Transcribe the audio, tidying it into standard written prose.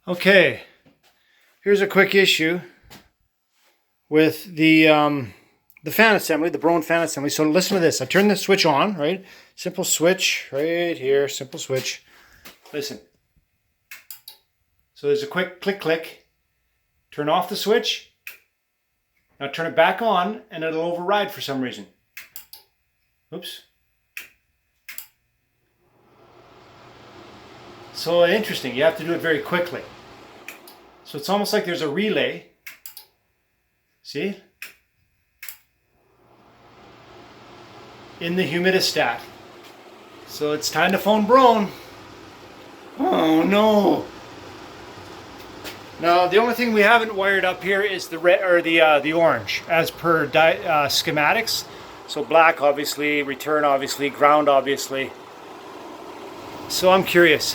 Okay, here's a quick issue with the fan assembly, the Brown fan assembly. So listen to this. I turn the switch on, right? Simple switch right here, simple switch. Listen. So there's a quick click, click. Turn off the switch. Now turn it back on and it'll override for some reason. Oops. So interesting, you have to do it very quickly. So it's almost like there's a relay. See? In the humidistat. So it's time to phone Brown. Oh no. Now the only thing we haven't wired up here is the red or the orange as per schematics. So black obviously, return obviously, ground obviously. So I'm curious.